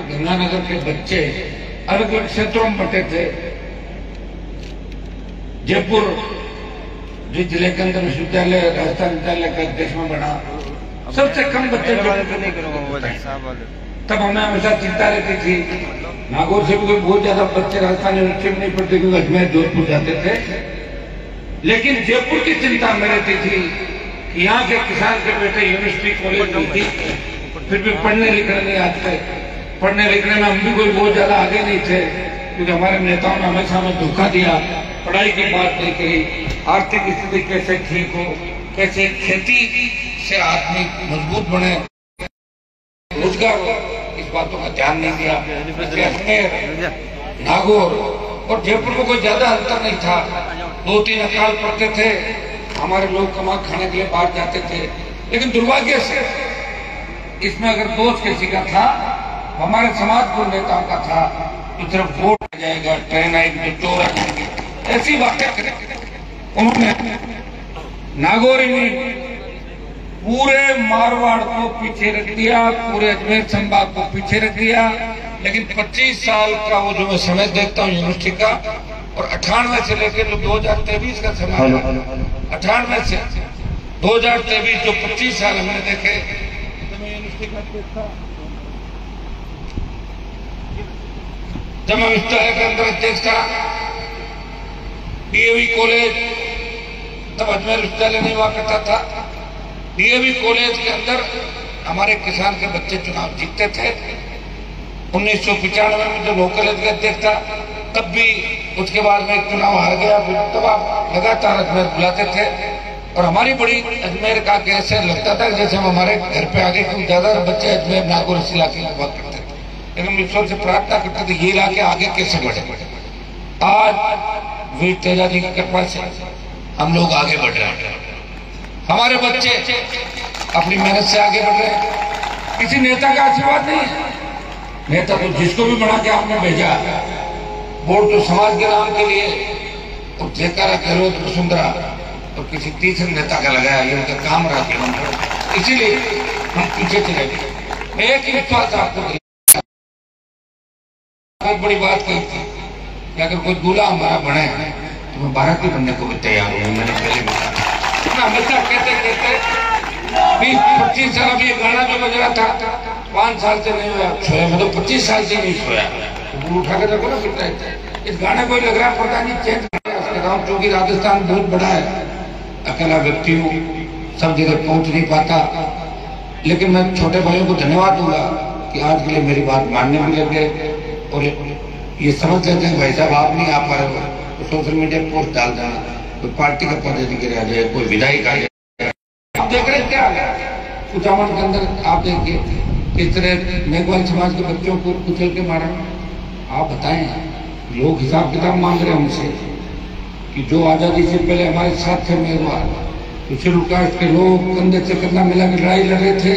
गंगानगर के बच्चे अलग अलग क्षेत्रों में बटे थे। जयपुर जो जिले के अंदर विश्वविद्यालय राजस्थान विद्यालय का अध्यक्ष में बना, सबसे कम बच्चे तब हमें हमेशा चिंता रहती थी। नागौर से भी कोई बहुत ज्यादा बच्चे राजस्थान यूनिवर्सिटी में नहीं पढ़ते क्योंकि अजमेर जोधपुर जाते थे, लेकिन जयपुर की चिंता में रहती थी कि यहाँ के किसान के बेटे यूनिवर्सिटी कॉलेज में थी, फिर भी पढ़ने लिखने नहीं आते। पढ़ने लिखने में हम भी कोई बहुत ज्यादा आगे नहीं थे क्योंकि हमारे नेताओं ने हमेशा हमें धोखा दिया, पढ़ाई की बात नहीं कही। आर्थिक स्थिति कैसे ठीक हो, कैसे खेती से आदमी मजबूत बने, रोजगार हो, इस बातों का ध्यान नहीं दिया। अजमेर, नागौर और जयपुर में कोई ज्यादा अंतर नहीं था। 2-3 अकाल पढ़ते थे, हमारे लोग कमा खाने के लिए बाहर जाते थे। लेकिन दुर्भाग्य से इसमें अगर दोष किसी का था, हमारे समाज को नेताओं का था, तो सिर्फ वोट आ जाएगा, ट्रेन आएगी तो चोर आ जाएंगे, ऐसी बातें करें। उन्होंने नागौर में पूरे मारवाड़ को पीछे रख दिया, पूरे अजमेर संभाग को पीछे रख दिया। लेकिन 25 साल का वो जो मैं समय देखता हूँ यूनिवर्सिटी का, और 98 से लेकर जो 2023 का समय, 98 से 2023 जो 25 साल हमने देखे, तो मैं यूनिवर्सिटी का देखता, जब मैं विश्वविद्यालय के अंदर अध्यक्ष था, डीएवी कॉलेज, तब अजमेर विश्वविद्यालय नहीं हुआ करता था। डीएवी कॉलेज के अंदर हमारे किसान के बच्चे चुनाव जीतते थे। 1995 में जो लोकल कॉलेज का अध्यक्ष था, तब भी उसके बाद में एक चुनाव हार गया। तब आप लगातार अजमेर बुलाते थे और हमारी बड़ी अजमेर का कैसे लगता था जैसे हम हमारे घर पे आगे क्योंकि ज्यादा बच्चे अजमेर नागौर इस इलाके में हुआ करते थे। लेकिन ईश्वर से प्रार्थना करते थे ये इलाके आगे कैसे बढ़े। आज वीर तेजा जी की कृपा से हम लोग आगे बढ़ रहे हैं, हमारे बच्चे अपनी मेहनत से आगे बढ़ रहे हैं। किसी नेता का आशीर्वाद नहीं है, नेता तो जिसको भी बना के आपने भेजा, वोट तो समाज के नाम के लिए, तो जयकारा गहलोत वसुंधरा और किसी तीसरे नेता का लगाया, ये उनका काम रहा था, इसीलिए हम पीछे चले गए। मैं एक ही विश्वास आपको बहुत बड़ी बात कही थी कि अगर कोई दूल्हा हमारा बने तो मैं बाराती बनने को भी तैयार हूँ। मैंने पहले भी हमेशा कहते 20-25 साल अभी ये गाना जो बज रहा था 5 साल से नहीं हुआ सोया, मैं तो 25 साल से नहीं सोया। तो उठा के देखो ना कितना इस गाने को लग रहा है पता नहीं चेंज कर रहा हूँ, क्योंकि राजस्थान बहुत बड़ा है, अकेला व्यक्ति हूँ, सब जगह पहुंच नहीं पाता। लेकिन मैं छोटे भाइयों को धन्यवाद दूंगा कि आज के लिए मेरी बात मानने भी लग गए और ये समझ लेते हैं भाई साहब आप नहीं आ पा रहे हो तो सोशल मीडिया पोस्ट डाल देना, कोई पार्टी का पदाधिकारी आ जाए, कोई विधायक आ जाए। आप देख रहे हैं क्या कुचामन के अंदर, आप देखिए किस तरह मेघवाल समाज के बच्चों को कुचल के मारा। आप बताएं, लोग हिसाब किताब मांग रहे हैं हमसे कि जो आजादी से पहले हमारे साथ थे मेघवाल, तो शेड्यूल कास्ट के लोग कंधे से कंधा मिला के लड़ाई लड़ रहे थे,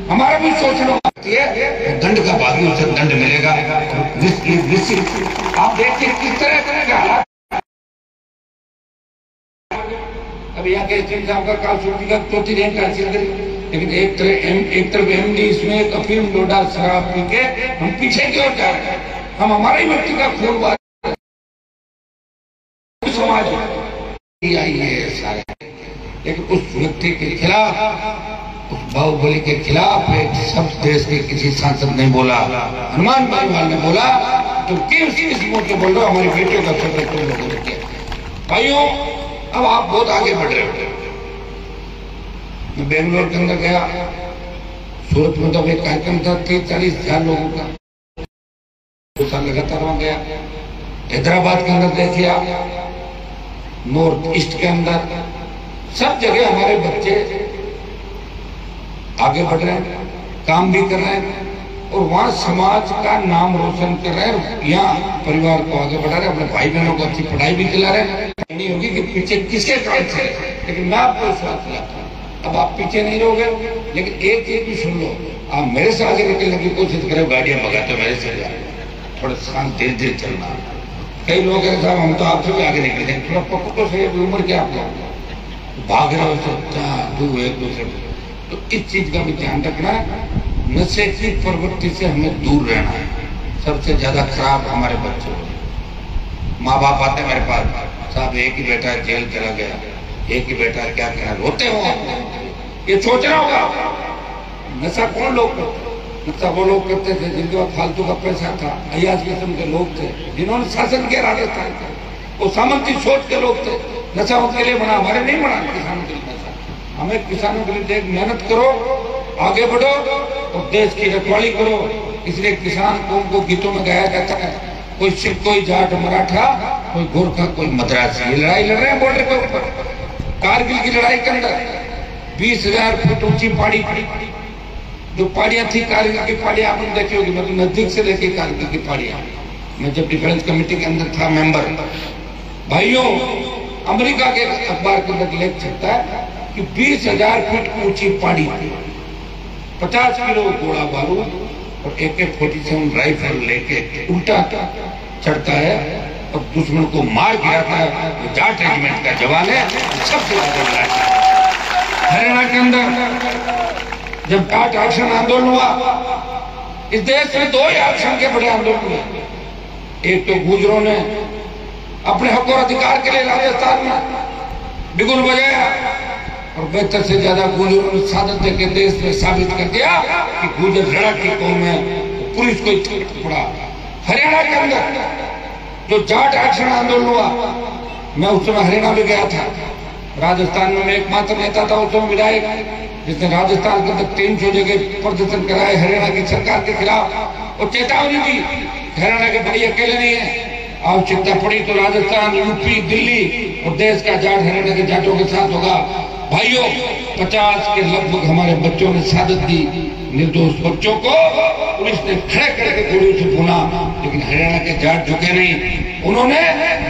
हमारा भी सोचना है दंड का भागी उसे दंड मिलेगा। आप देखिए किस तरह करेगा। अभी यहाँ के साहब का काल सूची का 4थी रैंक हासिल करी, लेकिन एक तरफ एमडी इसमें एक अफीम लोडा शराब पी के हम पीछे की ओर जा रहे हैं। हम हमारे ही व्यक्ति का खून बात समाज लेकिन उस व्यक्ति के खिलाफ, उस बाहुबली के खिलाफ एक सब देश के किसी सांसद ने बोला, हनुमान पालीवाल ने बोला, तो किस मुंह के बोल रहे हो हमारी बेटियों का सफर तुम लोगों ने किया। भाइयों अब आप बहुत आगे बढ़ रहे हो। मैं बेंगलोर के अंदर गया, सूरत में तो एक कार्यक्रम था 30-40 हजार लोगों का, 2 साल लगातार वहां गया। हैदराबाद के अंदर देखिए आप, नॉर्थ ईस्ट के अंदर सब जगह हमारे बच्चे आगे बढ़ रहे हैं, काम भी कर रहे हैं और वहाँ समाज का नाम रोशन कर रहे हैं, यहाँ परिवार को आगे बढ़ा रहे हैं, अपने भाई बहनों को अच्छी पढ़ाई भी दिला रहे हैं। नहीं होगी कि पीछे किसके कारण थे, लेकिन मैं आपको विश्वास दिलाता हूँ अब आप पीछे नहीं रहोगे। लेकिन एक चीज भी सुन लो, आप मेरे से आगे निकलने की कोशिश करो, गाड़ियां भगाते हो मेरे से जाए, थोड़ा शांत धीरे चलना। कई लोग कहते साहब हम तो आपसे भी आगे निकल जाए, थोड़ा पक्को तो सही, उम्र क्या आपको भाग रहे हो तो एक दूसरे को, तो इस चीज का भी ध्यान रखना है। नशे की प्रवृत्ति से हमें दूर रहना है। सबसे ज्यादा खराब हमारे बच्चे। माँ बाप आते मेरे पास, साहब एक ही बेटा जेल चला गया, एक ही बेटा, क्या कहना, रोते हो। ये सोच रहा होगा नशा कौन लोग करते? नशा वो लोग करते थे जिनके पास फालतू का पैसा था, अयाज किस्म के लोग थे जिन्होंने शासन किया राजस्थान का। वो सामंती सोच के लोग थे। नशा उनके लिए बना, हमारे नहीं बना किसानों के लिए नशा। हमें किसानों के लिए देख मेहनत करो, आगे बढ़ो और देश की रखवाली करो। इसलिए किसान को गीतों में गाया जाता है, कोई सिख, कोई जाट मराठा, कोई गोरखा, कोई मद्रासी। ये लड़ाई लड़ रहे हैं बॉर्डर के ऊपर। कारगिल की लड़ाई के अंदर 20,000 फुट ऊंची पहाड़ी, जो पहाड़ियां थी कारगिल की पहाड़ियां आपने देखी होगी, मतलब नजदीक से देखी कारगिल की पहाड़ियां। मैं जब डिफेंस कमेटी के अंदर था मेंबर, भाइयों अमेरिका के अखबार के अंदर लिख सकता है कि 20,000 फीट ऊंची पहाड़ी थी, 50 किलो गोला बारूद और AK-47 राइफल लेके उल्टा चढ़ता है और दुश्मन को मार गिराता है। जाट रेजिमेंट का जवान है, सबसे ज्यादा लड़ाई। हरियाणा के अंदर जब जाट एक्शन आंदोलन हुआ, इस देश में 2 ही एक्शन के बड़े आंदोलन हुए। एक तो गुजरों ने अपने हक और अधिकार के लिए राजस्थान में बिगुल बजाया और बेहतर से ज्यादा गुजरों ने सादत देके देश में साबित कर दिया कि गुजर लड़ाकी कौम है, पुलिस को पड़ा। हरियाणा के अंदर जो जाट एक्शन आंदोलन हुआ, मैं उस समय हरियाणा में गया था। राजस्थान में मैं एकमात्र नेता था उस समय विधायक, जिसने राजस्थान के अंदर 300 जगह प्रदर्शन कराए हरियाणा की सरकार के खिलाफ और चेतावनी दी हरियाणा के भाई अकेले नहीं है, आवश्यकता पड़ी तो राजस्थान, यूपी, दिल्ली और देश का जाट हरियाणा के जाटों के साथ होगा। भाइयों 50 के लगभग हमारे बच्चों ने शहादत दी, निर्दोष बच्चों को पुलिस ने खड़े करके गोलियों से भूना, लेकिन हरियाणा के जाट झुके नहीं। उन्होंने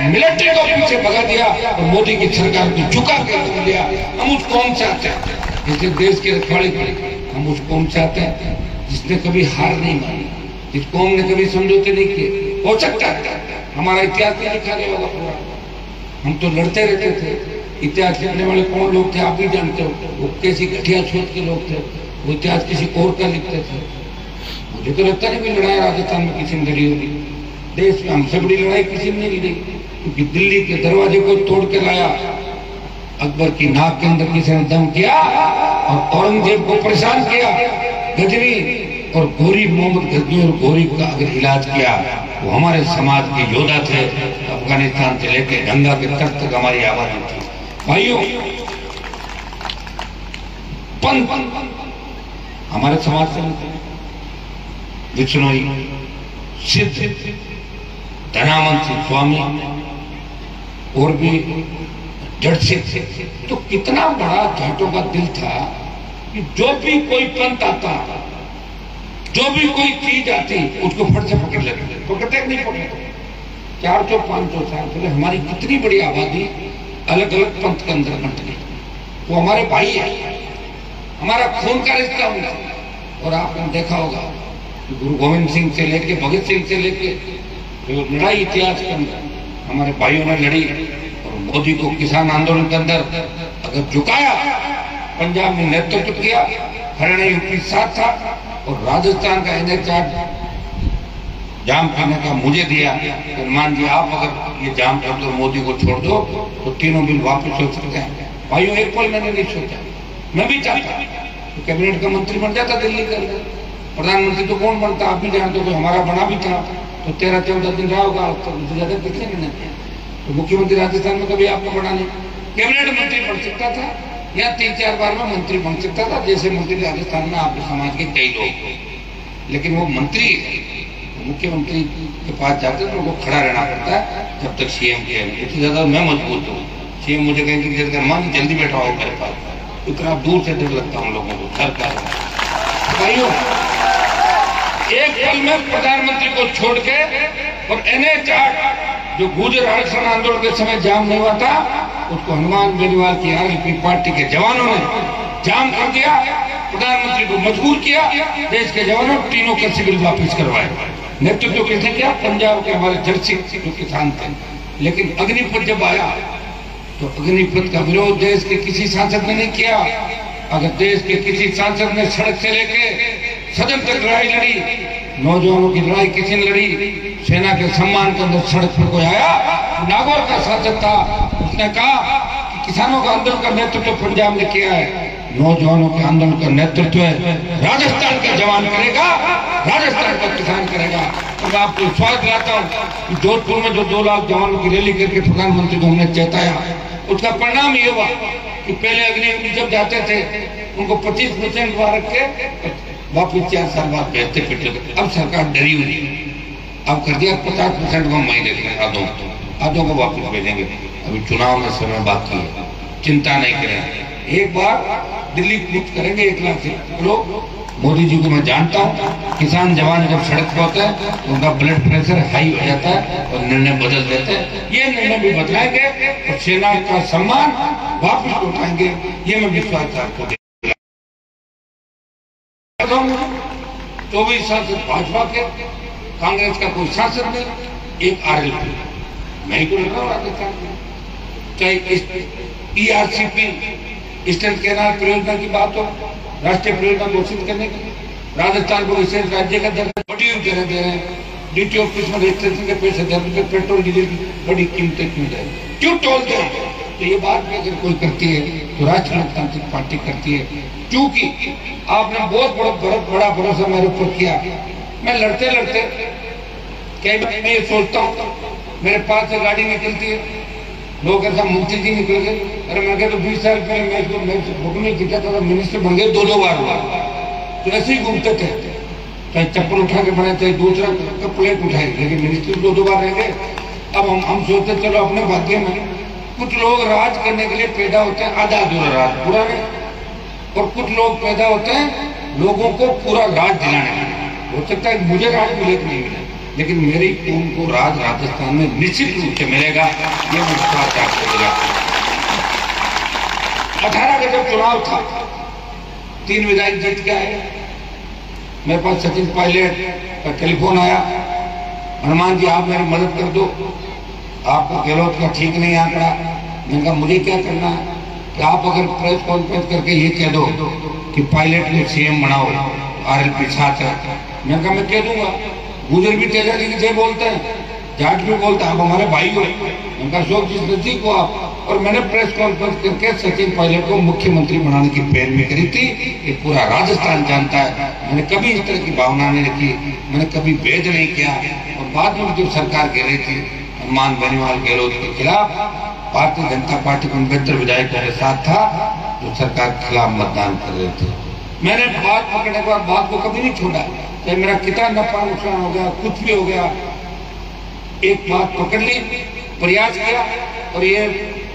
मिलिट्री को पीछे भगा दिया और मोदी की सरकार को झुका के रख दिया। हम उस कौम से आते हैं जिसने देश की रखवाली की, हम उस कौम से आते हैं जिसने कभी हार नहीं मानी, जिस कौम ने कभी समझौते नहीं किए। हो सकता है हमारा इतिहास नहीं लिखा गया होगा पूरा, हम तो लड़ते रहते थे। इतिहास लिखने वाले कौन लोग थे आप भी जानते हो, वो कैसी घटिया सोच के लोग थे, वो इतिहास किसी और का लिखते थे। मुझे तो लगता नहीं कोई लड़ाई राजस्थान में किसी ने लड़ी होगी। देश में हमसे बड़ी लड़ाई किसी ने नहीं लड़ी, क्योंकि दिल्ली के दरवाजे को तोड़ के लाया, अकबर की नाक के अंदर किसी ने दम किया और औरंगजेब को परेशान किया। गजनी और गोरी, मोहम्मद गजनी और गोरी का अगर इलाज किया, वो हमारे समाज के योद्धा थे। अफगानिस्तान से लेकर गंगा के तट तक हमारी आबादी थी। भाइयों पंथ हमारे समाज से विष्णोई, सिद्ध, धनावंत सिंह स्वामी और भी जड़ सिंह, तो कितना बड़ा जाटों का दिल था कि जो भी कोई पंथ आता, जो भी कोई चीज आती, उसको फट से पकड़ लेते। पकड़ते नहीं पकड़ते। 400-500 साल पहले हमारी कितनी बड़ी आबादी अलग अलग पंथ के अंदर बंट गई। वो हमारे भाई है, हमारा खून का रिश्ता उनका। और आपने देखा होगा गुरु गोविंद सिंह से लेके भगत सिंह से लेके जो लड़ाई इतिहास के अंदर हमारे भाइयों ने लड़ी, और मोदी को किसान आंदोलन के अंदर अगर झुकाया, पंजाब में नेतृत्व किया, हरियाणा यूपी साथ था, और राजस्थान का NH-8 जाम करने का मुझे दिया। मान जी आप अगर ये जाम कर दो, मोदी को छोड़ दो, तो तीनों बिल वापस हो सकते हैं। भाइयों एक पल मैंने नहीं सोचा, मैं भी चाहता तो कैबिनेट का मंत्री बन जाता दिल्ली का। प्रधानमंत्री तो कौन बनता आप भी जानते हो, हमारा बना भी था तो 13-14 दिन रहा होगा, तो ज्यादा कितने दिन। तो मुख्यमंत्री राजस्थान में कभी आपको बना नहीं, कैबिनेट मंत्री बन सकता था या 3-4 बार में मंत्री बन सकता था, जैसे मंत्री राजस्थान में आपके समाज के कई लोग। लेकिन वो मंत्री मुख्यमंत्री के पास जाते तो उनको खड़ा रहना पड़ता है जब तक CM के। इससे ज्यादा मैं मजबूत हूँ, CM मुझे कहेंगे मान जल्दी बैठा हो मेरे पास, इतना दूर से डर लगता हूँ लोगों को सरकार। भाइयों एक पल में प्रधानमंत्री को छोड़ के और NH-8 जो गुर्जर आरक्षण आंदोलन के समय जाम नहीं हुआ था, उसको हनुमान बेनीवाल की आरएलपी पार्टी के जवानों ने जाम कर दिया, प्रधानमंत्री को मजबूर किया, देश के जवानों तीनों का सिविल वापस करवाए। नेतृत्व किसने किया? पंजाब के हमारे जर्सी जो किसान थे। लेकिन अग्निपथ जब आया तो अग्निपथ का विरोध देश के किसी सांसद ने नहीं किया। अगर देश के किसी सांसद ने सड़क से लेके सदन तक लड़ाई लड़ी, नौजवानों की लड़ाई किसी ने लड़ी, सेना के सम्मान के अंदर सड़क पर कोई आया। नागौर का शासक था, उसने कहा कि किसानों का आंदोलन का नेतृत्व पंजाब ने किया है, नौजवानों के आंदोलन का नेतृत्व राजस्थान का जवान करेगा, राजस्थान का किसान करेगा। और मैं आपको विश्वास दिलाता हूँ कि जोधपुर में जो 2 लाख जवानों की रैली करके प्रधानमंत्री को हमने चेताया, उसका परिणाम ये हुआ कि पहले अग्नि जब जाते थे उनको 25% रख के वापिस 4 साल बाद भेजते फिरते। अब सरकार डरी हुई, अब कर दिया 50% को महीने आधों को वापिस भेजेंगे। अभी चुनाव में समय बाकी है, चिंता नहीं करें, एक बार दिल्ली कूच करेंगे 1 लाख से लोग। मोदी जी को मैं जानता हूँ, किसान जवान जब सड़क पर होते हैं तो उनका ब्लड प्रेशर हाई हो जाता है और निर्णय बदल देते हैं। ये निर्णय भी बदलाएंगे और सेना का सम्मान वापस उठाएंगे, ये मैं विश्वास आपको देता हूँ। 24 साल से भाजपा के, कांग्रेस का कोई सांसद नहीं, एक आरएलपी मैं ही को लग रहा हूँ राजस्थान में। चाहे ERCP ईस्टर्न कैनाल परियोजना की बात हो, राष्ट्रीय परियोजना घोषित करने के लिए राजस्थान को विशेष राज्य का दर्जा दे रहे हैं, DT ऑफिस में रजिस्ट्रेशन के पैसे दे रहे, पेट्रोल डीजल की बड़ी कीमतें क्यों दे, क्यों टोलते हैं? तो ये बात भी अगर कोई करती है तो राष्ट्रीय लोकतांत्रिक पार्टी करती है, क्योंकि आपने बहुत बड़ा भरोसा मेरे ऊपर किया। मैं लड़ते लड़ते कई बार मैं ये सोचता हूँ, मेरे पास से गाड़ी निकलती है, लोग ऐसा मंत्री जी निकल गए, अरे मैं कहता 20 साल पहले मैं फोटो में जीता था, मिनिस्टर बन गए 2 बार हुआ, तो ऐसे ही घूमते थे, चाहे चप्पल उठा के बने, चाहे दूसरा का प्लेट उठाए, लेकिन मिनिस्टर 2 बार रह गए। अब हम सोचते चलो अपने भाग्य में कुछ लोग राज करने के लिए पैदा होते हैं, आधा अधूरा राज पूरा नहीं, और कुछ लोग पैदा होते हैं लोगों को पूरा राज दिलाने के। हो सकता है मुझे राज मिले कि नहीं मिले, लेकिन मेरी कौम को राज राजस्थान में निश्चित रूप से मिलेगा, ये मैं विश्वास आपको दिलाता हूं। 18 का जब चुनाव था, 3 विधायक जीत के आए, मेरे पास सचिन पायलट का टेलीफोन आया, हनुमान जी आप मेरी मदद कर दो, आपको गहलोत का ठीक नहीं आंकड़ा। मैंने कहा मुझे क्या करना है कि आप अगर प्रेस कॉन्फ्रेंस करके ये कह दो कि पायलट ने CM बनाओ, RLP साथ है। मैंने कहा मैं कह दूंगा, गुजर भी तेजा जी से बोलते हैं, जाट भी बोलते हैं, आप हमारे भाई हो। उनका शौक जिस नजदीक को आप, और मैंने प्रेस कॉन्फ्रेंस करके सचिन पायलट को मुख्यमंत्री बनाने की पैरवी करी थी। ये पूरा राजस्थान जानता है, मैंने कभी इस तरह की भावना नहीं रखी, मैंने कभी भेद नहीं किया। और बाद में जब सरकार कह रही थी हनुमान बेनीवाल गहलोत के खिलाफ, भारतीय जनता पार्टी को 69 विधायकों के साथ था जो सरकार के खिलाफ मतदान कर रहे थे। मैंने बात पकड़ने के बाद बात को कभी नहीं छोड़ा, चाहे मेरा कितना नफा नुकसान हो गया, कुछ भी हो गया, एक बात पकड़ ली, प्रयास किया। और ये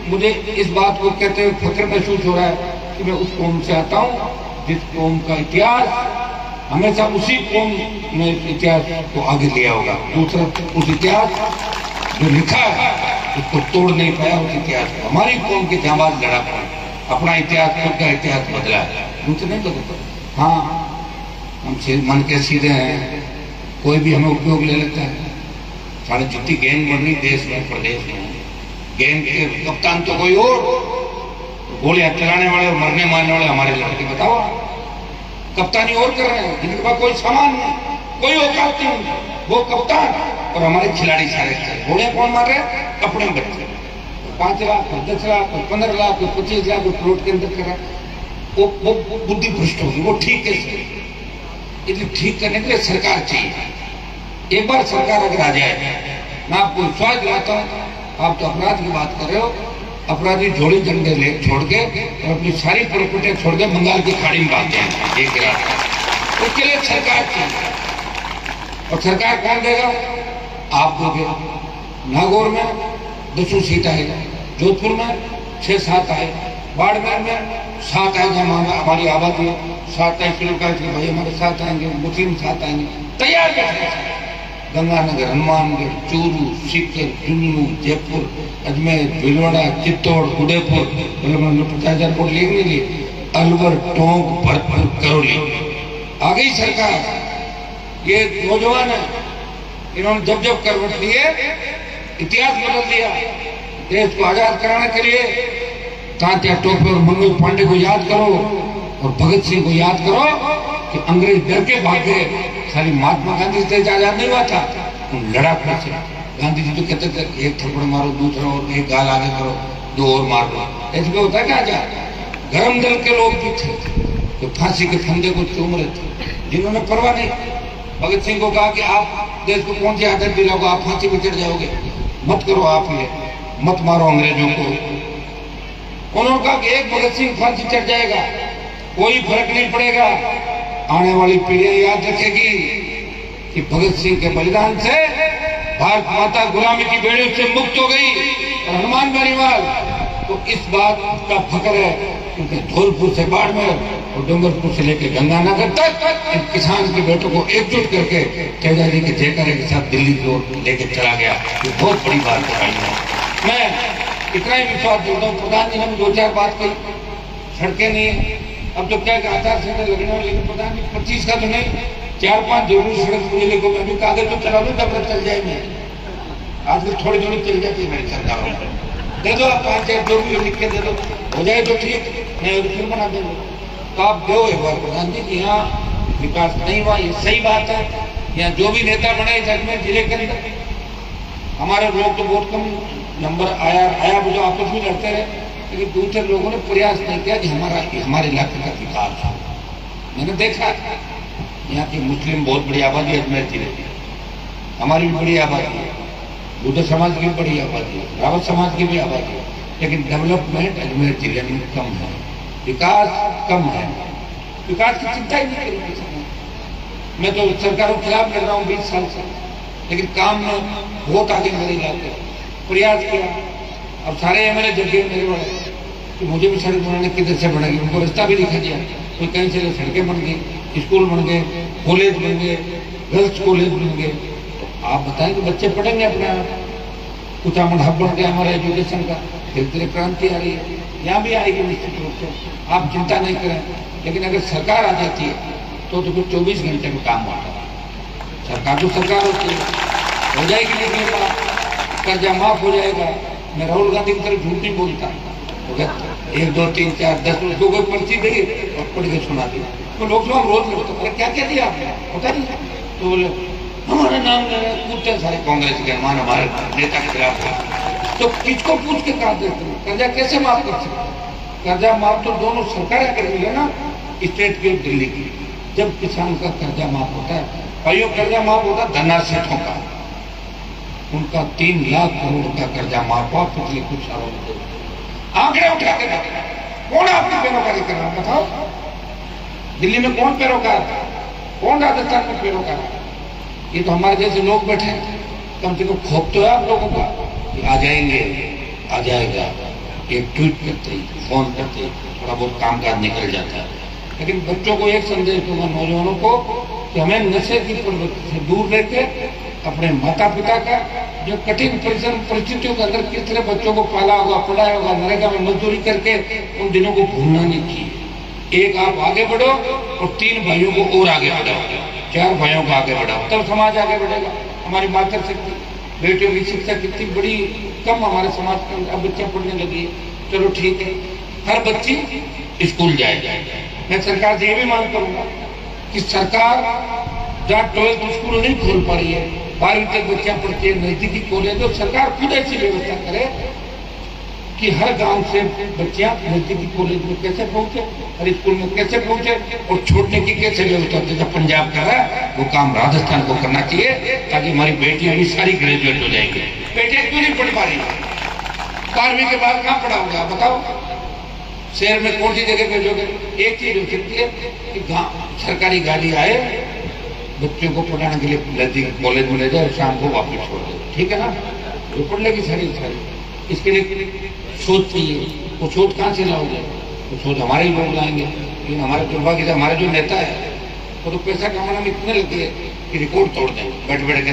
मुझे इस बात को कहते हुए फक्र महसूस हो रहा है कि मैं उस कौम से आता हूँ जिस कौम का इतिहास हमेशा उसी कौम ने इतिहास को आगे लिया होगा। दूसरा उस इतिहास जो लिखा है उसको तोड़ नहीं पाया, उस इतिहास को हमारी कौम के जांबाज लड़ा पाए, अपना इतिहास खुद का इतिहास बदला है, उनसे नहीं बदलता। हाँ, हम मन के सीधे हैं, कोई भी हमें उपयोग ले लेता है। साढ़े जितनी गैंग बन रही देश में प्रदेश में, गैंग के कप्तान तो कोई और, गोलियां चलाने वाले और मरने मारने वाले हमारे लड़के, बताओ कप्तानी और कर रहे हैं, जिनके पास कोई सामान नहीं, कोई औकात नहीं, वो कप्तान और हमारे खिलाड़ी सारे गोलियां कौन मार रहे हैं? अपने बच्चे, 5 लाख 10 लाख 15 लाख 25 लाख प्लॉट के अंदर कर रहा है। वो बुद्धि भ्रष्ट होगी, वो ठीक कैसे? इसलिए ठीक करने के लिए सरकार चाहिए। एक बार सरकार अगर आ जाए, मैं आपको विश्वास दिलाता हूँ, आप तो अपराध की बात कर रहे हो, अपराधी झोड़ी झंडे ले छोड़ के और अपनी सारी प्रॉपर्टी छोड़ के बंगाल की खाड़ी में भागते हैं एक रात। उसके लिए सरकार चाहिए, और सरकार कौन देगा? आप दोगे। नागौर में 200 सीट आएगा, जोधपुर में 6-7 आए, बाड़मेर में 7 आएगा, हमारी आबादी है 7 आए, शुरू कर भाई हमारे साथ आएंगे, मुस्लिम साथ आएंगे, तैयार बैठे। गंगानगर, हनुमानगढ़, चूरू, सीकर, झुंझुनू, जयपुर, अजमेर, भीलवाड़ा, चित्तौड़, उदयपुर, 50,000 वोट लेने के लिए, अलवर, टोंक, भरतपुर, करौली आ गई सरकार। ये नौजवान है, इन्होंने जब जब करवट लिए इतिहास बदल दिया। देश को आजाद कराने के लिए तात्या टोपे और मंगल पांडे को याद करो और भगत सिंह को याद करो। कि अंग्रेज डर के भाग गए। खाली महात्मा गांधी से आजाद नहीं हुआ था, लड़ा फिर से। गांधी जी तो कहते थे एक थप्पड़ मारो, दूसरा और एक गाल आगे करो, दो और मार लो। ऐसे में होता क्या आजाद? गरम दल के लोग भी थे तो फांसी के फंदे को चूम रहे थे, जिन्होंने परवाह नहीं। भगत सिंह को कहा कि आप देश को कौन सी आदत दिलाओगे, आप फांसी पर चढ़ जाओगे, मत करो, आप ये मत मारो अंग्रेजों को। उन्होंने कहा कि एक भगत सिंह फांसी चढ़ जाएगा, कोई फर्क नहीं पड़ेगा, आने वाली पीढ़ियां याद रखेगी कि भगत सिंह के बलिदान से भारत माता गुलामी की बेड़ियों से मुक्त हो गई। और हनुमान बेनीवाल तो इस बात का फख्र है क्योंकि धौलपुर से बाड़मेर और डूंगरपुर से लेकर गंगानगर तक इन किसान के बेटों को एकजुट करके तेजाजी के जयकारे के साथ दिल्ली की ओर लेकर चला गया। ये बहुत बड़ी बात बताई है। मैं इतना ही विश्वास देता हूँ। प्रधान जी ने दो चार बात कही, सड़कें नहीं, अब तो क्या आधार सेंटर लगने वाले, लेकिन प्रधान जी 25 का तो नहीं, 4-5 जरूरी सड़क जिले को मैं भी कागज तो चला लूँ तब चल जाएंगे। आजकल थोड़ी थोड़ी चल जाती है मेरी सरकार, दे दो आप 5-4 जो भी लिख के दे दो, हो जाए तो ठीक, मैं फिर बना देंगे। तो आप दो एक बार प्रधान जी कि यहाँ विकास नहीं हुआ, ये सही बात है। यहाँ जो भी नेता बने अजमेर जिले के अंदर, हमारे लोग तो बहुत कम नंबर आया मुझे आपस में लड़ते रहे, लेकिन दूसरे लोगों ने प्रयास नहीं किया कि हमारे इलाके का विकास हो। मैंने देखा यहाँ की मुस्लिम बहुत बड़ी आबादी है अजमेर जिले की, हमारी भी बड़ी आबादी है, बुद्ध समाज की भी बड़ी आबादी है, रावत समाज की भी आबादी है, लेकिन डेवलपमेंट अजमेर जिले में कम है, विकास कम है। विकास की चिंता ही नहीं करी। मैं तो सरकारों के खिलाफ लड़ रहा हूँ 20 साल से, लेकिन काम में बहुत आगे मेरे इलाके प्रयास किया। अब सारे एमएलए जगह मेरे वाले कि मुझे भी सड़क बनाने किधर से बनेगी, उनको रास्ता भी दिखा दिया। कोई कहीं से सड़कें बन गई, स्कूल बन गए, कॉलेज बन गए, गर्ल्स कॉलेज बन गए। तो आप बताएं कि बच्चे पढ़ेंगे अपना, कुछ हब बन गया हमारे एजुकेशन का, धीरे धीरे क्रांति आ रही है, यहाँ भी आएगी निश्चित रूप से, आप चिंता नहीं करें। लेकिन अगर सरकार आ जाती है तो फिर 24 घंटे में काम होता है। सरकार तो सरकार होती है, हो जाएगी, लेकिन कर्जा माफ हो जाएगा। मैं राहुल गांधी की तरफ झूठ नहीं बोलता, तो 1 2 3 4 10 उसको कोई पर्ची दी और पढ़ के सुना दी, तो लोग सब रोज लगता है क्या क्या दिया आपने, पता नहीं। तो बोले हमारा नाम पूछते सारे कांग्रेस के मान हमारे नेता के खिलाफ, तो किसको पूछ के कहा देते हैं कर्जा कैसे माफ कर सकते? कर्जा माफ तो दोनों सरकारें करेंगे ना, स्टेट की और दिल्ली की। जब किसान का कर्जा माफ होता है, कईयों कर्जा माफ होता है धन्ना सेठों का, उनका 3 लाख करोड़ का कर्जा माफ हुआ पिछले कुछ सालों में। आंकड़े उठा के कौन आपकी पैरोकारी कर रहा है बताओ? दिल्ली में कौन पैरोकार, कौन राजस्थान में पैरोकार? ये तो हमारे जैसे लोग बैठे हैं, कम से कम खौफ तो है आप लोगों का कि आ जाएंगे, आ जाएगा, एक ट्वीट करते ही, फोन करते ही थोड़ा बहुत कामकाज निकल जाता है। लेकिन बच्चों को एक संदेश दूंगा, नौजवानों को, कि हमें नशे की प्रवृत्ति से दूर रहकर अपने माता पिता का जो कठिन परिस्थितियों के अंदर किस तरह बच्चों को पाला होगा, पढ़ाया होगा, नरेगा में मजदूरी करके उन दिनों को भूलना नहीं चाहिए। एक आप आगे बढ़ो और 3 भाइयों को और आगे बढ़ाओ, 4 भाइयों को आगे बढ़ाओ, तब समाज आगे बढ़ेगा। हमारी मातृशक्ति, बेटियों की शिक्षा कितनी बड़ी कम हमारे समाज के अंदर, अब बच्चा पढ़ने लगी है, चलो ठीक है, हर बच्ची स्कूल जाए। मैं सरकार से ये भी मांग करूंगा कि सरकार जहाँ 12th स्कूल नहीं खोल पा रही है, 12वीं तक बच्चा पढ़ती है, नजदीकी कॉलेज, तो सरकार खुद ऐसी व्यवस्था करे कि हर गांव से बच्चियां नजदीकी कॉलेज में कैसे पहुंचे, हर स्कूल में कैसे पहुंचे, और छोड़ने की कैसे व्यवस्था। जैसे पंजाब कर रहा है वो काम राजस्थान को करना चाहिए, ताकि हमारी बेटियां भी सारी ग्रेजुएट हो जाएंगी। बेटियां क्यों नहीं पढ़ पा रही? 12वीं के बाद कहाँ पढ़ा होगा बताओ? शहर में कौन सी जगह भेजोगे? एक चीज हो सकती है कि सरकारी गाड़ी आए, बच्चों को पढ़ाने के लिए नजदीक कॉलेज में ले जाए, शाम को वापस छोड़ दे, ठीक है ना? वो पढ़ लेगी सारी। इसके लिए सोच चाहिए, वो सोच कहाँ से लाओगे? वो सोच हमारे ही लोग लाएंगे। लेकिन हमारे दुर्भाग्य से हमारे जो नेता है वो तो पैसा कमाने में इतने लगे कि रिकॉर्ड तोड़ दें, बैठ बैठ के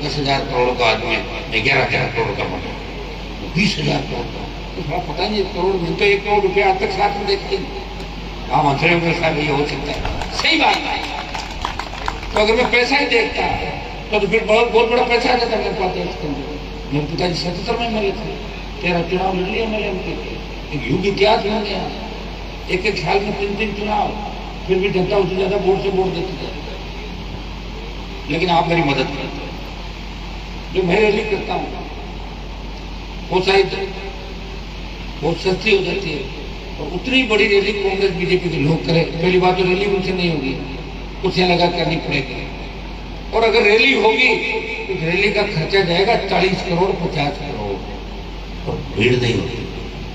10,000 करोड़ का आदमी, 11,000 करोड़ का बना, 20,000 करोड़ का, तो थोड़ा पता नहीं करोड़ में तो 1 करोड़ रुपया आज तक साथ में देखते हैं। हाँ मंत्रियों के साथ ये हो सकता है, सही बात है। तो अगर मैं पैसा ही देखता तो फिर बहुत बड़ा पैसा आ जाता मेरे पास इसके अंदर। मेरे पिताजी 77 में मिले थे, 13 चुनाव लड़ लिए मैंने उनके, एक युग इतिहास बन गया। 1-1 साल में 3 चुनाव, फिर भी जनता उससे ज्यादा वोट से वोट देती है। लेकिन आप मेरी मदद करते हैं, जो मैं रैली करता हूँ वो शायद बहुत सस्ती हो जाती है, और उतनी बड़ी रैली कांग्रेस बीजेपी के लोग करें। पहली बात तो रैली उनसे नहीं होगी, कुर्सियां लगा करनी पड़ेगी, और अगर रैली होगी तो रैली का खर्चा जाएगा 40 करोड़ 50 करोड़, और भीड़ नहीं होती।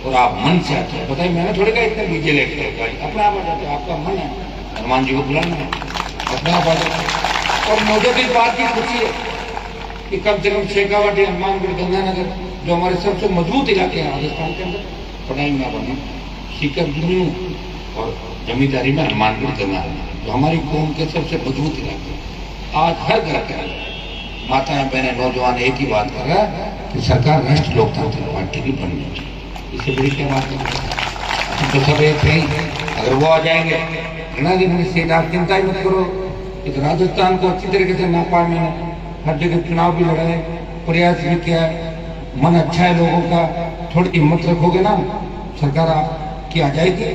और आप मन से आते हैं, बताइए मैंने थोड़े कहा इतना डीजे लेकर गाड़ी अपने आप आ जाते हैं, आपका मन है, हनुमान जी को बुलाना है, अपने आप आ जाते हैं। और मुझे भी इस बात की खुशी है कि कम से कम शेखावाटी, हनुमानगढ़, गंगानगर जो हमारे सबसे मजबूत इलाके हैं राजस्थान के अंदर, पढ़ाई में बने सीकर जुनू और जमींदारी में हनुमानगढ़, गंगानगर जो हमारी कौम के सबसे मजबूत इलाके, आज हर घर के अंदर माताएं बहनें नौजवान एक ही बात कर रहा है कि सरकार राष्ट्रीय लोकतांत्रिक पार्टी की बननी चाहिए। इससे बड़ी क्या बात है? तो सब एक है, अगर वो आ जाएंगे सीट, आप चिंता ही मत करो। इस राजस्थान को अच्छी तरीके से नापा, मैंने हर जगह चुनाव भी लड़ाए, प्रयास भी किया है, मन अच्छा है लोगों का, थोड़ी हिम्मत रखोगे ना सरकार आपकी आ जाएगी,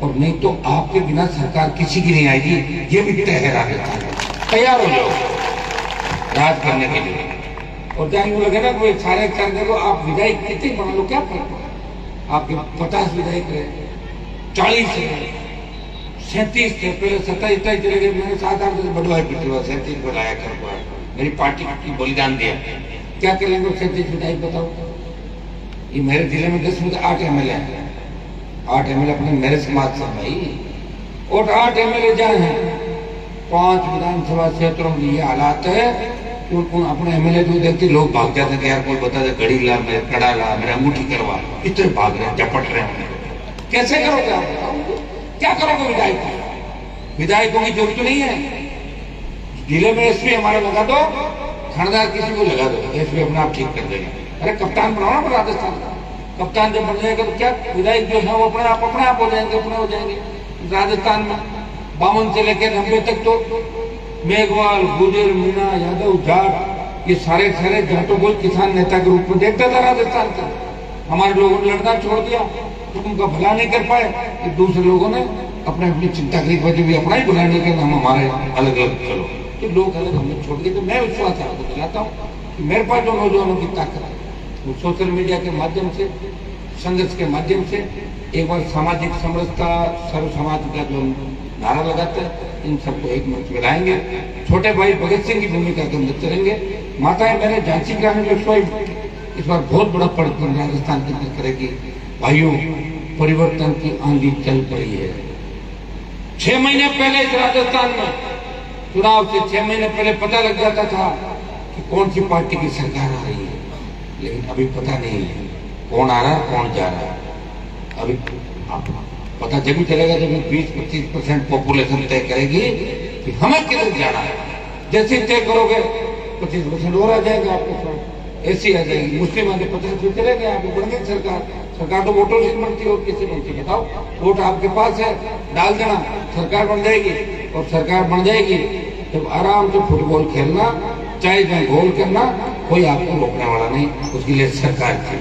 और नहीं तो आपके बिना सरकार किसी की नहीं आएगी, ये भी तय है। राजस्थान तैयार हो जाओ राज करने के लिए। और जहाँ यूँ लगे ना कोई सारे करने को, आप विधायक कितने बना लो, क्या फर्क है? आपके 50 विधायक रहे, 40 37 थे, पहले 27 चले गए, मैंने 7-8 से बढ़वाए पिछले 37 को लाया कर पाया, मेरी पार्टी की बलिदान दिया। क्या करेंगे 37 विधायक बताओ? ये मेरे जिले में 10 में 8 MLA हैं, 8 MLA अपने मेरे समाज से भाई, और 8 MLA जहाँ हैं 5 विधानसभा क्षेत्रों में ये हालात है कि उन अपने MLA को देखते लोग भाग जाते हैं, यार कोई बता दे घड़ी ला, मेरे कड़ा ला, मेरा अंगूठी करवा, इतने भाग रहे हैं, झपट रहे हैं। कैसे करोगे आप? क्या करोगे विधायकों की जरूरत नहीं है। जिले में SP हमारा लगा दो, थानेदार किसी को लगा दो, SP अपने आप ठीक कर देगा। अरे कप्तान बनाओ ना राजस्थान का, कप्तान जब बन जाएगा तो क्या विधायक जो है वो अपने आप हो जाएंगे, अपने हो जाएंगे। राजस्थान में 52 से लेकर 90 तक तो मेघवाल, गुजर, मीणा, यादव, जाट, ये सारे जाटों को किसान नेता के रूप में देखता था राजस्थान का। हमारे लोगों ने लड़ना छोड़ दिया तो उनका भला नहीं कर पाए, कि दूसरे लोगों ने अपने अपनी चिंता की वजह भी अपना ही भला नहीं करना, हम हमारे अलग अलग चलो, तो लोग अलग हमने छोड़ दिए। तो मैं विश्वास आपको दिलाता हूँ कि मेरे पास जो नौजवानों की ताकत है वो सोशल मीडिया के माध्यम से, संघर्ष के माध्यम से एक बार सामाजिक समरसता, सर्व समाज का जो नारा लगाते हैं, इन सबको एक मंच में लाएंगे। छोटे भाई भगत सिंह की भूमिका के अंदर चलेंगे। माताएं मैंने झांसी ग्रामीण लोकसभा इस बार बहुत बड़ा परिवर्तन राजस्थान के अंदर करेगी। भाइयों, परिवर्तन की आंधी चल पड़ी है। 6 महीने पहले इस राजस्थान में चुनाव से 6 महीने पहले पता लग जाता था कि कौन सी पार्टी की सरकार आ रही है, लेकिन अभी पता नहीं है कौन आ रहा है, कौन जा रहा है। अभी पता जब भी चलेगा जब 20-25% पॉपुलेशन तय करेगी कि हमें किधर जाना है। जैसे तय करोगे 25% और आ जाएगा आपके साथ, ऐसी आ जाएगी। मुस्लिम आगे 50% चले गए, आपको बढ़ गई सरकार तो वोटों से बनती है और किसी बनती है? बताओ, वोट आपके पास है, डाल देना, सरकार बन जाएगी। और सरकार बन जाएगी जब आराम से फुटबॉल खेलना, चाहे जहाँ गोल करना, कोई आपको रोकने वाला नहीं। उसके लिए सरकार की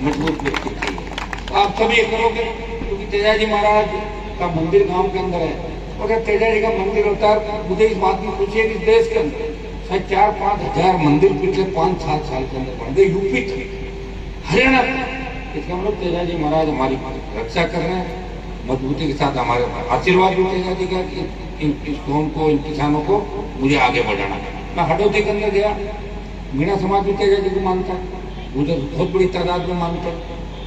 मजबूत व्यक्ति चाहिए। आप सभी करोगे, क्योंकि तेजाजी महाराज का मंदिर गांव के अंदर है। अगर तेजाजी का मंदिर होता है, मुझे इस बात की खुशी है कि देश के अंदर शायद 4-5 हजार मंदिर पिछले 5-7 साल के अंदर बन गए, यूपी तक, हरियाणा तक। इसका मतलब तेजाजी महाराज हमारी रक्षा कर रहे हैं मजबूती के साथ। हमारे आशीर्वाद भी तेजाजी का इस कौम को, इन किसानों को मुझे आगे बढ़ाना। मैं हडौती के अंदर गया, मीणा समाज भी तेजाजी को मानता है, उधर बहुत बड़ी तादाद में मानता है,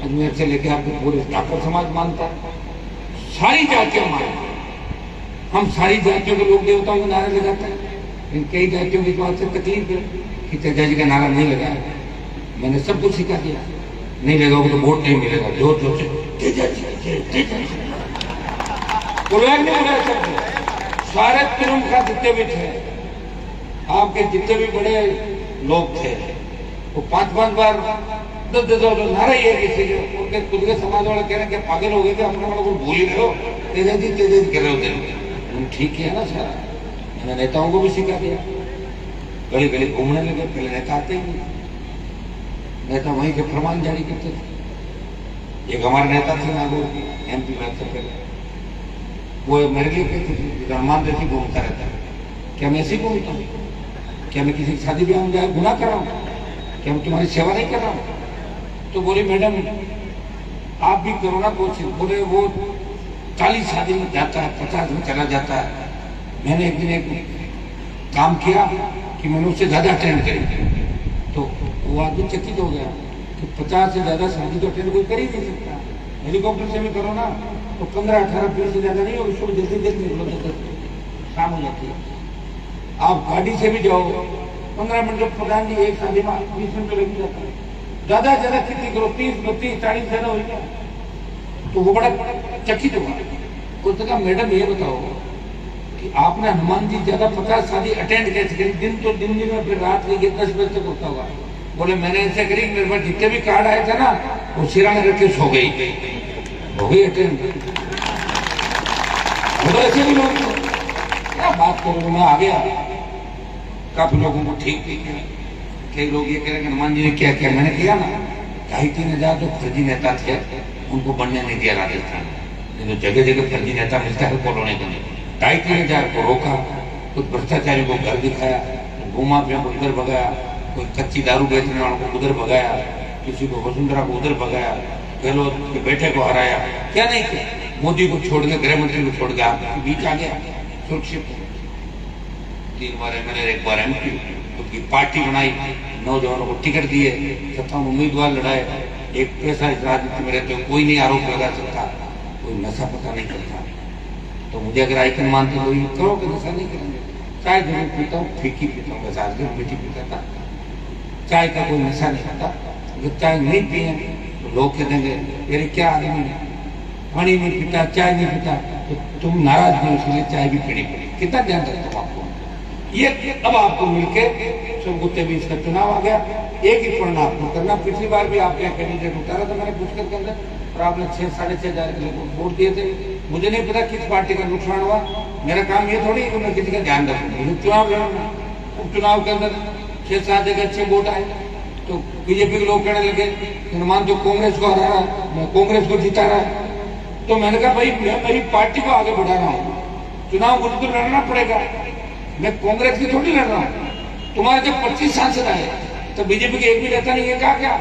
अजमेर से लेके आपको पूरे ठाकुर समाज मानता है, सारी जातियां मानती हैं। हम सारी जातियों के लोग देवताओं के नारे लगाते हैं, लेकिन कई जातियों की इस बात से तकलीफ है कि तेजाजी का नारा नहीं लगाया। मैंने सब कुछ सिखा दिया, नहीं लगाओगे तो वोट नहीं मिलेगा। जोर जोर से तेजाजी सारे तिरुमखा जितने भी थे, आपके जितने भी बड़े लोग थे, वो 5-5 बार 10-10 नारा ही है किसी के। उनके खुद के समाज वाले कह रहे हैं कि पागल हो गए थे, अपने वालों को भूल ही रहे हो, तेजाजी कर रहे होते। ठीक है ना सर, मैंने नेताओं को भी सिखा दिया। गली गली घूमने लगे, पहले नेता आते ही नहीं, नेता वहीं के फरमान जारी करते थे। एक हमारे नेता थे नागौर MP में से पहले, वो मेरे लिए कहती थी हनुमान जैसी घूमता रहता है। क्या मैं ऐसे घूमता हूँ? क्या मैं किसी शादी ब्याह में जाए गुनाह कर रहा हूँ? क्या मैं तुम्हारी सेवा नहीं कर रहा हूँ? तो बोले मैडम आप भी करो ना कोशिश। बोले वो 40 शादी में जाता है, 50 में चला जाता है। मैंने एक दिन एक काम किया कि मैंने उससे ज्यादा अटेंड करी। तो वो आदमी चकित हो गया कि 50 से ज्यादा शादी तो अटेंड कोई कर ही नहीं सकता। हेलीकॉप्टर से भी करो ना तो 15, 18, 20 से ज्यादा नहीं होगी। सुबह जल्दी जल्दी निकलो तो शाम हो जाती है। आप गाड़ी से भी जाओ 15 मिनट जब प्रधान जी एक शादी में 20 मिनट लग जाता है। ज्यादा से ज्यादा कितनी करो 30, 32, 40 ज्यादा हो गया। तो वो बड़ा चकित हुआ। उसने कहा मैडम ये बताओ कि आपने हनुमान जी ज्यादा 50 शादी अटेंड कैसे करी? दिन तो दिन में फिर रात के 10 बजे तक होता होगा। बोले मैंने ऐसे करी, मेरे पास जितने भी कार्ड आए थे ना वो सिरा में रख के सो गई, हो गई अटेंड। ऐसे भी लोग क्या बात करो। मैं आ गया, काफी लोगों को ठीक भी किया। कई लोग ये कह रहे हैं हनुमान जी ने क्या किया? मैंने किया ना, 2,500 जो फर्जी नेता थे उनको बनने नहीं दिया राजस्थान। जो जगह जगह फर्जी नेता मिलता है कॉलोनी को 2,500 को रोका। कुछ भ्रष्टाचारियों को घर दिखाया, घुमा को इधर भगाया, कोई कच्ची दारू बेचने वालों को उधर भगाया, किसी को वसुंधरा को उधर भगाया, गहलोत के बेटे को हराया। क्या नहीं किया? मोदी को छोड़ के, गृह मंत्री को छोड़ के आपके बीच आ गया सुरक्षित। 3 बार एमएलए, 1 बार एमपी, उसकी पार्टी बनाई, नौजवानों को टिकट दिए, 57 उम्मीदवार लड़ाए। एक पैसा इस राजनीति में रहते हुए कोई नहीं आरोप लगा सकता, कोई नशा पता नहीं करता। तो मुझे अगर आइकन मानते तो ये करो कि नशा नहीं करेंगे। चाय जरूर पीता हूँ, फीकी पीता हूँ, बस आज मीठी पीता था, चाय का कोई नशा नहीं खाता। जब चाय नहीं पिए तो लोग कह देंगे अरे क्या आदमी है, पानी नहीं पीता, चाय नहीं पीता, तो तुम नाराज नहीं, इसलिए चाय भी पीनी पड़ी। कितना ध्यान रखता हूँ आपको ये। अब आपको मिलके गुत्ते भी इसका चुनाव आ गया, एक ही परिणाम आपको करना। पिछली बार भी आपके कैंडिडेट उतारा था मैंने पुष्कर के अंदर, और आपने 6, 6.5 हजार के लोग वोट दिए थे। मुझे नहीं पता किस पार्टी का नुकसान हुआ। मेरा काम ये थोड़ी है कि मैं किसी का ध्यान रखूँ। मुझे चुनाव लड़ना, उपचुनाव के अंदर 6-7 जगह अच्छे वोट आए तो बीजेपी के लोग कहने लगे हनुमान तो कांग्रेस को हरा रहा है, कांग्रेस को जिता रहा है। तो मैंने कहा भाई मैं मेरी पार्टी को आगे बढ़ा रहा हूँ, चुनाव मुझे तो लड़ना पड़ेगा, मैं कांग्रेस की थोड़ी लड़ रहा हूँ। तुम्हारे जब 25 सांसद आए तो बीजेपी के एक भी नेता ने ये कहा क्या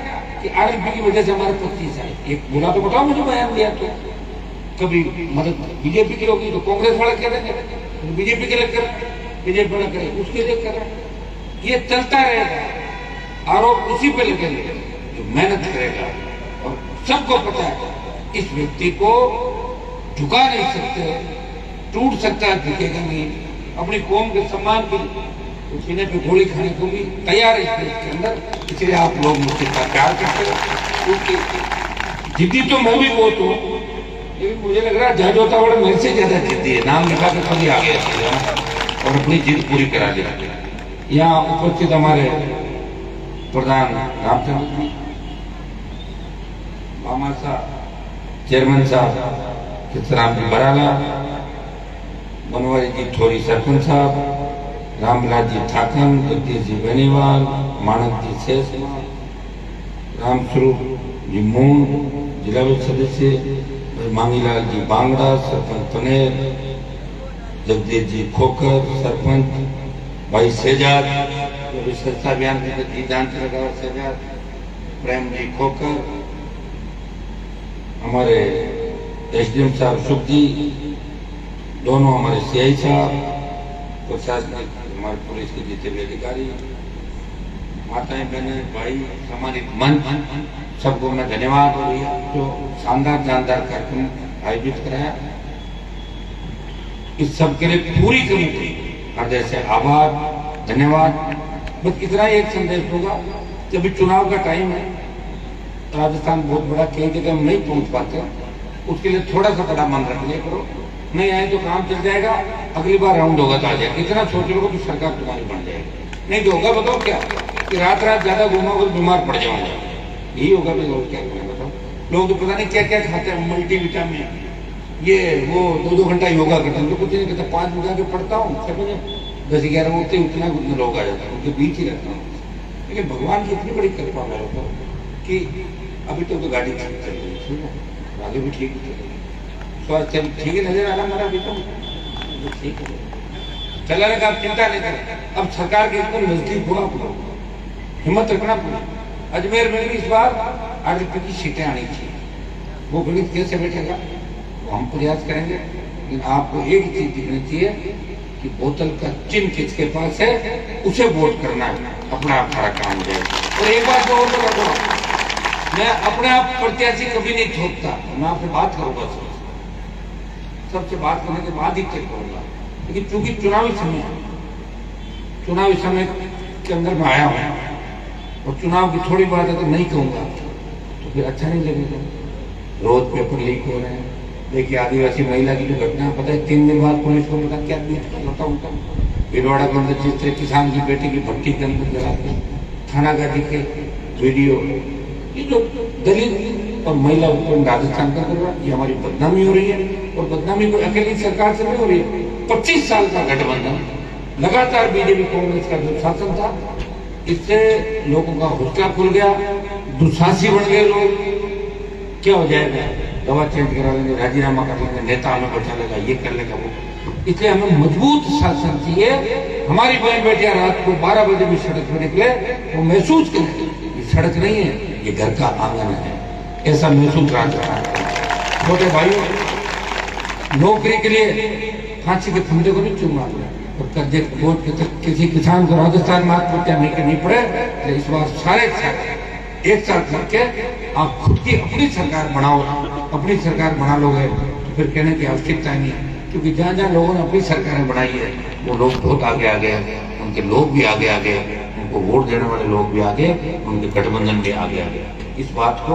कि आरएलपी की वजह से हमारे 25 आए? एक बोला तो बताओ मुझे, बयान दिया तो कभी मदद बीजेपी की होगी तो कांग्रेस वाले कह देंगे, बीजेपी के लिए कर, बीजेपी वाला करे उसके लिए कर। ये चलता रहेगा, आरोप उसी पे लगेंगे जो मेहनत करेगा। और सबको पता है इस व्यक्ति को झुका नहीं सकते, टूट सकता है, झुकेगा नहीं। अपनी कौम के सम्मान के सीने पे गोली खाने को भी तैयार है इस देश के अंदर। इसलिए आप लोग मुझसे प्यार करते हो, क्योंकि जिद्दी तो मैं भी बहुत हूँ, लेकिन मुझे लग रहा है जहाजोता बड़ा मेरे से ज्यादा जिद्दी है। नाम लिखा के कभी आगे और अपनी जिद पूरी करा दिया। यहाँ उपस्थित हमारे प्रधान रामचंद्र जी, मामा साहब, चेयरमैन साहब चित्राम जी बराला, बनवारी जी थोड़ी सरपंच साहब, रामविलास जी ठाकन, जगदीश जी बेनीवाल, मानक जी शेषमा, रामस्वरूप जी मूंड जिला सदस्य, मांगीलाल जी बांगड़ा सरपंच पनेर, जगदीश जी खोकर सरपंच, भाई शहजाद जो स्वच्छता अभियान के जी जानते लगा शहजाद, प्रेम जी खोकर, हमारे एसडीएम साहब सुख जी, दोनों हमारे सीआई साहब, प्रशासनिक हमारे पुलिस के जितने भी अधिकारी, माताएं बहनें भाई, सम्मानित मंच, सबको मैं धन्यवाद हो रही है जो शानदार जानदार कार्यक्रम आयोजित कराया। इस सब के लिए पूरी कमेटी हृदय से आभार, धन्यवाद। बस इतना एक संदेश होगा कि अभी चुनाव का टाइम है, राजस्थान बहुत बड़ा, कई जगह हम नहीं पहुंच पाते, उसके लिए थोड़ा सा बड़ा मन रख लिया करो। नहीं आए तो काम चल जाएगा, अगली बार राउंड होगा तो आ जाएगा। इतना सोच लो कि सरकार तुम्हारी बन जाएगी। नहीं तो होगा बताओ क्या कि रात रात ज्यादा घूमोगे तो बीमार पड़ जाओगे, यही होगा। भी लोग क्या करें बताओ? लोग तो पता नहीं क्या क्या खाते हैं, मल्टीविटामिन, ये वो 2-2 घंटा योगा करते हैं, तो कुछ नहीं कहता। 5 बजे के पढ़ता हूँ, 10-11 उठते उतना लोग आ जाते हैं, उनके बीच ही रहता हूँ। लेकिन भगवान की इतनी बड़ी कृपा मेरे ऊपर कि अभी तो गाड़ी ठीक चल रही है, आगे भी ठीक चलेगी, स्वास्थ्य ठीक ही नजर आ रहा मेरा अभी तो ठीक है चला रहा। आप चिंता नहीं करें, अब सरकार के एकदम नजदीक हुआ, आपको हिम्मत रखना पड़ा। अजमेर में भी इस बार आरएलपी की सीटें आनी चाहिए, वो गणित कैसे बैठेगा वो हम प्रयास करेंगे। लेकिन आपको एक चीज दिखनी चाहिए कि बोतल का चिन्ह किसके पास है उसे वोट करना है, अपना आप सारा काम हो जाएगा। और एक बात और बता, मैं अपने आप प्रत्याशी कभी नहीं थोपता, मैं आपसे बात करूंगा, सबसे बात करने के बाद ही तय करूंगा। लेकिन चूंकि चुनावी समय के अंदर में आया हूं और चुनाव की थोड़ी बात है तो नहीं कहूंगा तो फिर अच्छा नहीं लगेगा। रोज पेपर लीक हो रहे हैं, देखिए आदिवासी महिला की जो घटना पता है 3 दिन बाद पुलिस को पता क्या होता उनका भिलवाड़ा के अंदर जिस तरह किसान की बेटी की भट्टी के अंदर जलाते थाना का दिखे वीडियो, ये जो दलित और महिला उत्पन्न राजस्थान का कर रहा है, ये हमारी बदनामी हो रही है। और बदनामी को अकेली सरकार से नहीं हो रही है, 25 साल का गठबंधन लगातार बीजेपी कांग्रेस का जो शासन था, इससे लोगों का हौसला खुल गया, दुस्साहसी बन गए लोग। क्या हो जाएगा, दवा चेंज करा लेंगे, राजीनामा कर लेंगे, नेता हमें बचा लेगा, ये कर लेगा वो। इसलिए हमें मजबूत शासन चाहिए। हमारी बहन बेटियां रात को 12 बजे भी सड़क पर निकले वो महसूस करें ये सड़क नहीं है, ये घर का आंगन है, ऐसा महसूस रहा। छोटे भाइयों, नौकरी के लिए फांसी के फंदे को नहीं चूमा और कर्जे वोट किसी किसान को राजस्थान में आत्महत्या नहीं करनी पड़े। तो इस बार सारे एक साथ करके आप खुद की अपनी सरकार बनाओ, अपनी सरकार बना लोगे तो फिर कहने की आवश्यकता नहीं है। क्योंकि जहाँ जहाँ लोगों ने अपनी सरकारें बनाई है वो लोग बहुत आगे आगे हैं, उनके लोग भी आगे आगे, उनको वोट देने वाले लोग भी आगे, उनके गठबंधन भी आगे आगे। इस बात को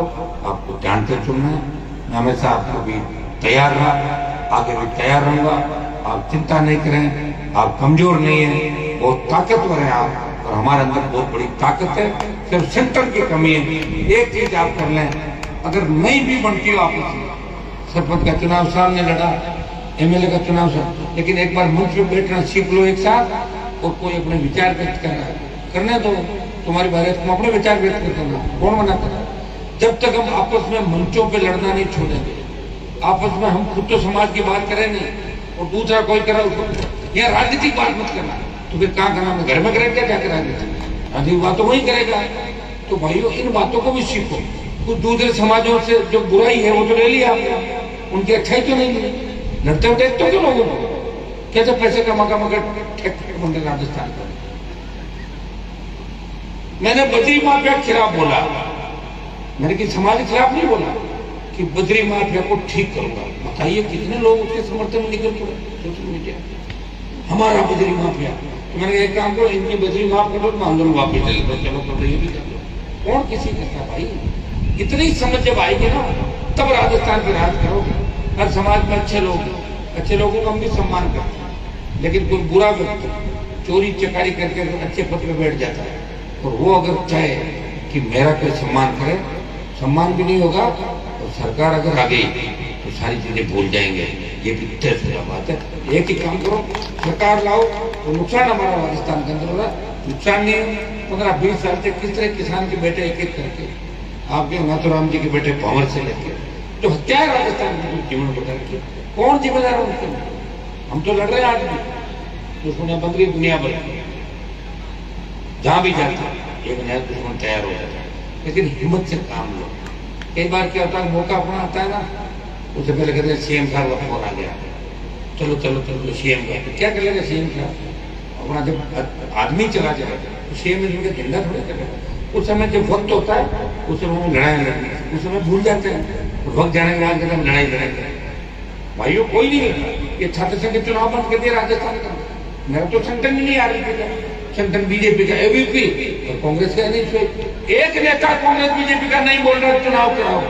आपको ध्यान से सुनना है। मैं हमेशा आपको भी तैयार रहा, आगे भी तैयार रहूंगा। आप चिंता नहीं करें, आप कमजोर नहीं है, बहुत ताकतवर है आप, और हमारे अंदर बहुत बड़ी ताकत है। सिर्फ सेंटर की कमी है। एक चीज आप कर लें, अगर नहीं भी बनती हो आप सरपंच का चुनाव सामने लड़ा, एमएलए का चुनाव सब, लेकिन एक बार मंच पे बैठना सीख लो एक साथ और कोई अपने विचार व्यक्त करने दो। तुम्हारी बात तुम अपने विचार व्यक्त करना, कौन मना कर। जब तक हम आपस में मंचों पे लड़ना नहीं छोड़ेंगे, आपस में हम खुद तो समाज की बात करें नहीं और दूसरा कोई करा या राजनीतिक बात मत करना, तो फिर कहाँ करना, घर में करेंगे क्या कराएंगे, राजनीतिक बातों वही करेगा। तो भाइयों, इन बातों को भी सीखो। कुछ दूसरे समाजों से जो बुराई है वो तो ले लिया आपने, उनकी अच्छाई तो नहीं मिली। लड़ते हुए देखते हो लोगों को कैसे पैसे कमा ठेक बन गए राजस्थान का। मैंने बद्री माफिया के खिलाफ बोला, मैंने कि समाज के खिलाफ नहीं बोला कि बद्री माफिया को ठीक करूंगा। बताइए कितने लोग उसके समर्थन में निकल पड़े सोशल मीडिया, हमारा बद्री माफिया। तो मैंने एक काम करो, इनकी बद्री माफ करो तो आंदोलन वापिस चले, तो चलो तो ये भी कर लो। कौन किसी करता भाई, इतनी समझ जब आएगी ना तब राजस्थान की राज करोगे। हर समाज में अच्छे लोगों का हम भी सम्मान करते हैं, लेकिन कोई बुरा व्यक्ति चोरी चकारी करके अच्छे पद पे बैठ जाता है और वो अगर चाहे कि मेरा कोई सम्मान करे, सम्मान भी नहीं होगा। और सरकार अगर आ गई तो सारी चीजें भूल जाएंगे, ये भी तय शुदा बात है। एक ही काम करो, सरकार लाओ तो नुकसान हमारा राजस्थान के अंदर हो रहा है, नुकसान नहीं है। 15-20 साल से किस तरह किसान के बेटे एक एक करके, आपके नाथुराम जी के बेटे भंवर से लेकर जो हत्या है राजस्थान में जीवन बदल के, कौन जिम्मेदार है उनके? हम तो लड़ रहे हैं आज भी, दुश्मन बन गई दुनिया भर, जहां भी जाते एक नया दुश्मन तैयार हो जाता है। लेकिन हिम्मत से काम लो। कई बार क्या होता है, मौका अपना आता है ना, उससे पहले कहते हैं सीएम साहब का फोन आ गया, चलो चलो चलो सीएम का। क्या कर लेगा सीएम साहब अपना? जब आदमी चला जाए तो सीएम ने झंडा थोड़ा करेगा। उस समय जब वक्त होता है उस समय लड़ाई लड़नी, उस समय भूल जाते हैं, वक्त जाने के बाद कहते हैं लड़ाई लड़ेंगे। भाइयों, कोई नहीं लड़ा। ये छात्र संघ के चुनाव बंद कर दिया राजस्थान का, मेरा तो संगठन ही नहीं आ रही थी, संगठन बीजेपी का एबीपी और कांग्रेस का नहीं। एक नेता कांग्रेस बीजेपी का नहीं बोल रहा चुनाव कराओ,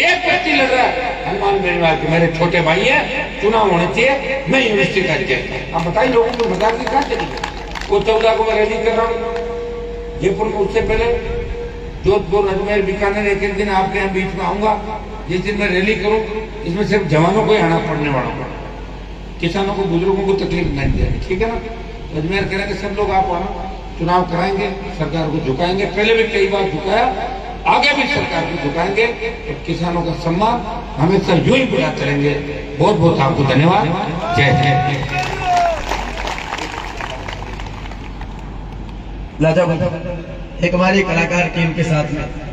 एक व्यक्ति लड़ रहा है हनुमान बेनीवाल के, मेरे छोटे भाई है, चुनाव होने चाहिए, मैं यूनिवर्सिटी का अध्यक्ष। आप बताइए लोगों को मजाक की कहाँ चली? वो 14 को मैं रैली कर रहा हूँ जयपुर में, उससे पहले जोधपुर, अजमेर, बीकानेर, एक दिन आपके यहाँ बीच में आऊंगा। जिस दिन मैं रैली करूं इसमें सिर्फ जवानों को ही आना पड़ने वाला होगा, किसानों को, बुजुर्गों को तकलीफ नहीं देगी, ठीक है ना? अजमेर करेंगे सब लोग, आप आना, चुनाव कराएंगे, सरकार को झुकाएंगे। पहले भी कई बार झुकाया, आगे भी सरकार को झुकाएंगे तो किसानों का सम्मान हमेशा यूं ही पूरा करेंगे। बहुत बहुत आपको धन्यवाद। जय जय। लाजवाब एक हमारी कलाकार टीम के साथ में